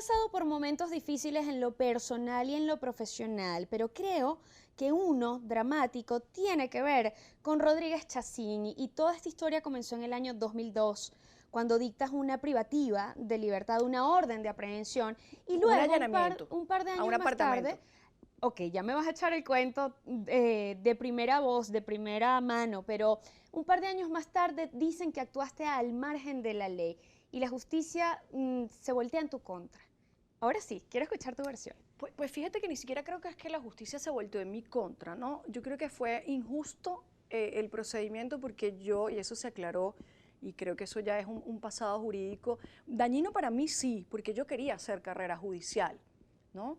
pasado por momentos difíciles en lo personal y en lo profesional, pero creo que uno dramático tiene que ver con Rodríguez Chacín y toda esta historia comenzó en el año 2002, cuando dictas una privativa de libertad, una orden de aprehensión y Un luego allanamiento un par de a un años más tarde. apartamento. Ok, ya me vas a echar el cuento de primera voz, de primera mano, pero un par de años más tarde dicen que actuaste al margen de la ley y la justicia se voltea en tu contra. Ahora sí, quiero escuchar tu versión. Pues fíjate que ni siquiera creo que es que la justicia se volteó en mi contra, ¿no? Yo creo que fue injusto el procedimiento porque yo, y eso se aclaró, y creo que eso ya es un pasado jurídico, dañino para mí sí, porque yo quería hacer carrera judicial, ¿no?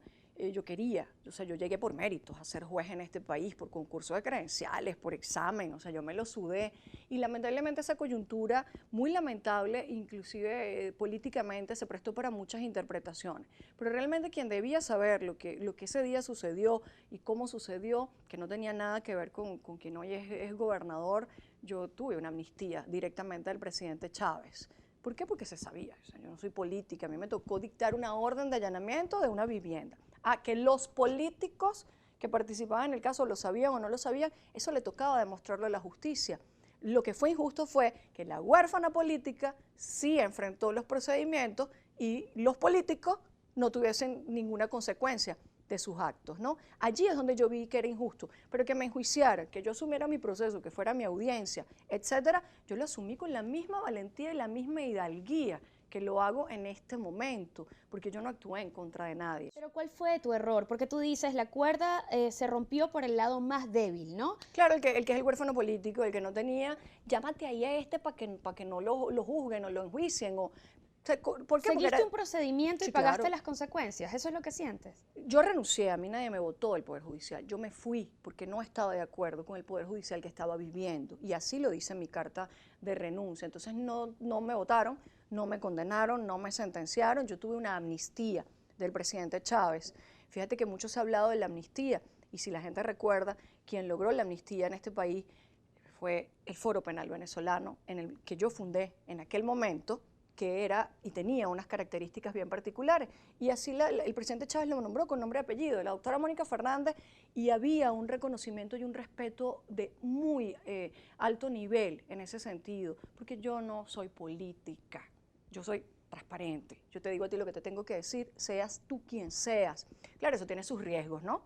Yo quería, o sea, yo llegué por méritos a ser juez en este país, por concurso de credenciales, por examen, o sea, yo me lo sudé. Y lamentablemente esa coyuntura, muy lamentable, inclusive políticamente, se prestó para muchas interpretaciones. Pero realmente quien debía saber lo que ese día sucedió y cómo sucedió, que no tenía nada que ver con quien hoy es gobernador, yo tuve una amnistía directamente del presidente Chávez. ¿Por qué? Porque se sabía, o sea, yo no soy política, a mí me tocó dictar una orden de allanamiento de una vivienda. A que los políticos que participaban en el caso lo sabían o no lo sabían, eso le tocaba demostrarlo a la justicia. Lo que fue injusto fue que la huérfana política sí enfrentó los procedimientos y los políticos no tuviesen ninguna consecuencia de sus actos, ¿no? Allí es donde yo vi que era injusto, pero que me enjuiciara, que yo asumiera mi proceso, que fuera mi audiencia, etcétera, yo lo asumí con la misma valentía y la misma hidalguía que lo hago en este momento, porque yo no actué en contra de nadie. Pero ¿cuál fue tu error? Porque tú dices, la cuerda se rompió por el lado más débil, ¿no? Claro, el que es el huérfano político, el que no tenía, llámate ahí a este para que no lo juzguen o lo enjuicien. ¿Por qué? Porque Seguiste era, un procedimiento y sí, pagaste claro. las consecuencias, ¿eso es lo que sientes? Yo renuncié, a mí nadie me votó del Poder Judicial. Yo me fui porque no estaba de acuerdo con el Poder Judicial que estaba viviendo. Y así lo dice en mi carta de renuncia. Entonces no me votaron, no me condenaron, no me sentenciaron. Yo tuve una amnistía del presidente Chávez. Fíjate que mucho se ha hablado de la amnistía. Y si la gente recuerda, quien logró la amnistía en este país fue el Foro Penal Venezolano, en el que yo fundé en aquel momento, que era y tenía unas características bien particulares. Y así el presidente Chávez lo nombró con nombre y apellido, la doctora Mónica Fernández, y había un reconocimiento y un respeto de muy alto nivel en ese sentido, porque yo no soy política, yo soy transparente. Yo te digo a ti lo que te tengo que decir, seas tú quien seas. Claro, eso tiene sus riesgos, ¿no?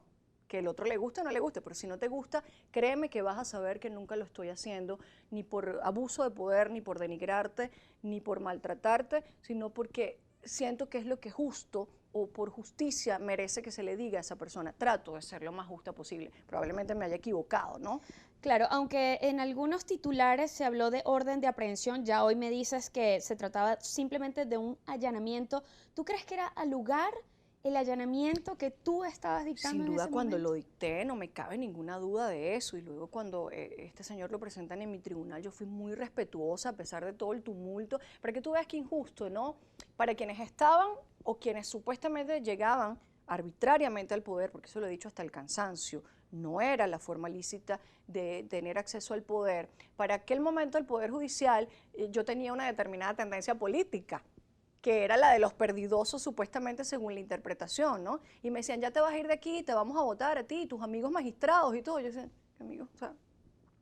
Que el otro le guste o no le guste, pero si no te gusta, créeme que vas a saber que nunca lo estoy haciendo ni por abuso de poder, ni por denigrarte, ni por maltratarte, sino porque siento que es lo que justo o por justicia merece que se le diga a esa persona. Trato de ser lo más justa posible. Probablemente me haya equivocado, ¿no? Claro, aunque en algunos titulares se habló de orden de aprehensión, ya hoy me dices que se trataba simplemente de un allanamiento. ¿Tú crees que era al lugar el allanamiento que tú estabas dictando Sin en duda ese cuando momento? lo dicté no me cabe ninguna duda de eso y luego cuando este señor lo presentan en mi tribunal yo fui muy respetuosa a pesar de todo el tumulto, para que tú veas que injusto, ¿no? Para quienes estaban o quienes supuestamente llegaban arbitrariamente al poder, porque eso lo he dicho hasta el cansancio, no era la forma lícita de tener acceso al poder. Para aquel momento el Poder Judicial yo tenía una determinada tendencia política, que era la de los perdidosos supuestamente según la interpretación, ¿no? Y me decían, ya te vas a ir de aquí, te vamos a votar a ti, tus amigos magistrados y todo. Yo decía, amigos, o sea,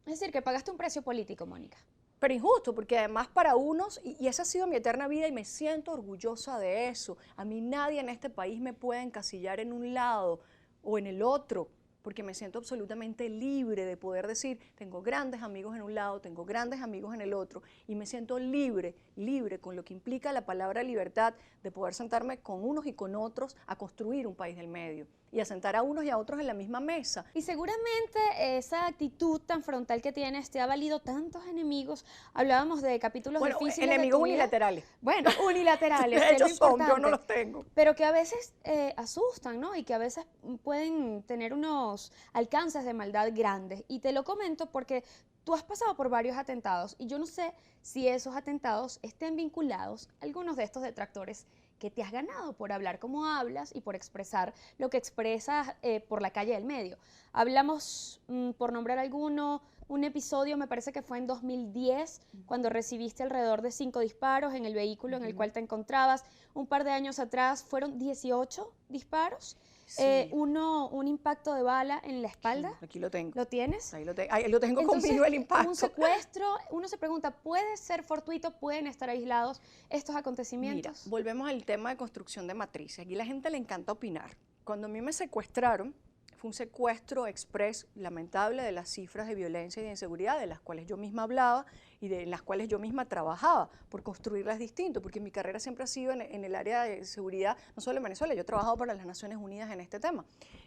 Es decir, que pagaste un precio político, Mónica. pero injusto, porque además para unos, y esa ha sido mi eterna vida y me siento orgullosa de eso, a mí nadie en este país me puede encasillar en un lado o en el otro, porque me siento absolutamente libre de poder decir, tengo grandes amigos en un lado, tengo grandes amigos en el otro, y me siento libre, libre con lo que implica la palabra libertad, de poder sentarme con unos y con otros a construir un país del medio, y a sentar a unos y a otros en la misma mesa. Y seguramente esa actitud tan frontal que tienes te ha valido tantos enemigos. Hablábamos de capítulos Bueno, difíciles de enemigos tu vida. unilaterales. Bueno, unilaterales, que es lo Ellos son, yo no importante. los tengo. Pero que a veces asustan, ¿no? Y que a veces pueden tener unos alcances de maldad grandes. Y te lo comento porque tú has pasado por varios atentados y yo no sé si esos atentados estén vinculados a algunos de estos detractores que te has ganado por hablar como hablas y por expresar lo que expresas por la calle del medio. Hablamos, por nombrar alguno, un episodio, me parece que fue en 2010, cuando recibiste alrededor de 5 disparos en el vehículo en el cual te encontrabas. Un par de años atrás fueron 18 disparos. Sí. Un impacto de bala en la espalda. Aquí lo tengo. ¿Lo tienes? Ahí lo tengo Entonces, conmigo el impacto. un secuestro, uno se pregunta, ¿puede ser fortuito? ¿Pueden estar aislados estos Mira, acontecimientos? volvemos al tema de construcción de matrices. Aquí la gente le encanta opinar. Cuando a mí me secuestraron, fue un secuestro express lamentable de las cifras de violencia y de inseguridad de las cuales yo misma hablaba y de las cuales yo misma trabajaba por construirlas distinto, porque mi carrera siempre ha sido en el área de seguridad, no solo en Venezuela, yo he trabajado para las Naciones Unidas en este tema,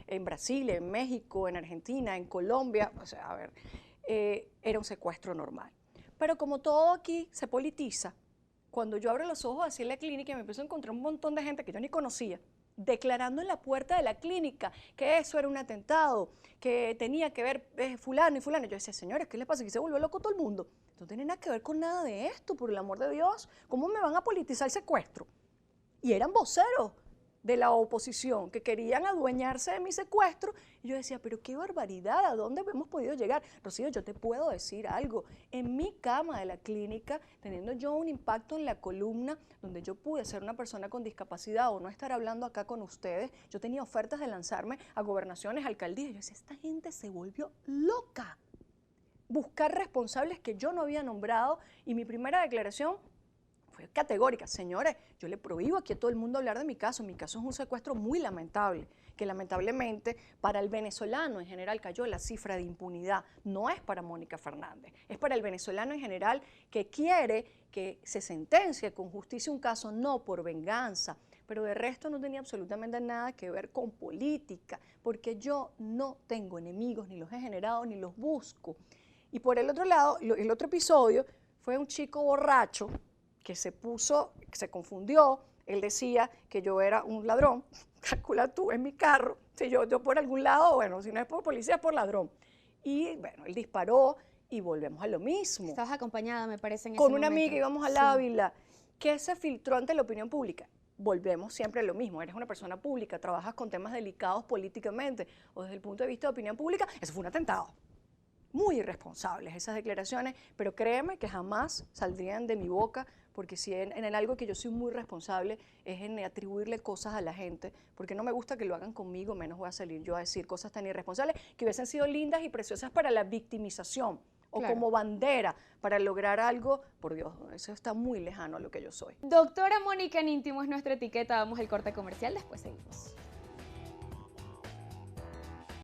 en Brasil, en México, en Argentina, en Colombia, o sea, a ver, era un secuestro normal. Pero como todo aquí se politiza, cuando yo abro los ojos hacia la clínica y me empiezo a encontrar un montón de gente que yo ni conocía, declarando en la puerta de la clínica que eso era un atentado, que tenía que ver fulano y fulano. Yo decía, señores, ¿qué les pasa? Aquí se volvió loco todo el mundo. No tiene nada que ver con nada de esto, por el amor de Dios. ¿Cómo me van a politizar el secuestro? Y eran voceros de la oposición que querían adueñarse de mi secuestro. Y yo decía, pero qué barbaridad, ¿a dónde hemos podido llegar? Rocío, yo te puedo decir algo. En mi cama de la clínica, teniendo yo un impacto en la columna, donde yo pude ser una persona con discapacidad o no estar hablando acá con ustedes, yo tenía ofertas de lanzarme a gobernaciones, alcaldías. Y yo decía, esta gente se volvió loca. Buscar responsables que yo no había nombrado, y mi primera declaración fue categórica. Señores, yo le prohíbo aquí a todo el mundo hablar de mi caso. Mi caso es un secuestro muy lamentable, que lamentablemente para el venezolano en general cayó la cifra de impunidad. No es para Mónica Fernández, es para el venezolano en general que quiere que se sentencie con justicia un caso, no por venganza. Pero de resto no tenía absolutamente nada que ver con política, porque yo no tengo enemigos, ni los he generado, ni los busco. Y por el otro lado, el otro episodio fue un chico borracho que se confundió. Él decía que yo era un ladrón. Calcula tú, en mi carro. Si yo por algún lado, bueno, si no es por policía, es por ladrón. Y bueno, él disparó y volvemos a lo mismo. Estabas acompañada, me parece, en ese Con una momento. amiga íbamos al Ávila. ¿Qué se filtró ante la opinión pública? Volvemos siempre a lo mismo. Eres una persona pública, trabajas con temas delicados políticamente o desde el punto de vista de opinión pública. Eso fue un atentado. Muy irresponsables esas declaraciones, pero créeme que jamás saldrían de mi boca, porque si en algo que yo soy muy responsable es en atribuirle cosas a la gente, porque no me gusta que lo hagan conmigo, menos voy a salir yo a decir cosas tan irresponsables que hubiesen sido lindas y preciosas para la victimización o Claro. como bandera para lograr algo. Por Dios, eso está muy lejano a lo que yo soy. Doctora Mónica en íntimo es nuestra etiqueta. Damos el corte comercial, después seguimos.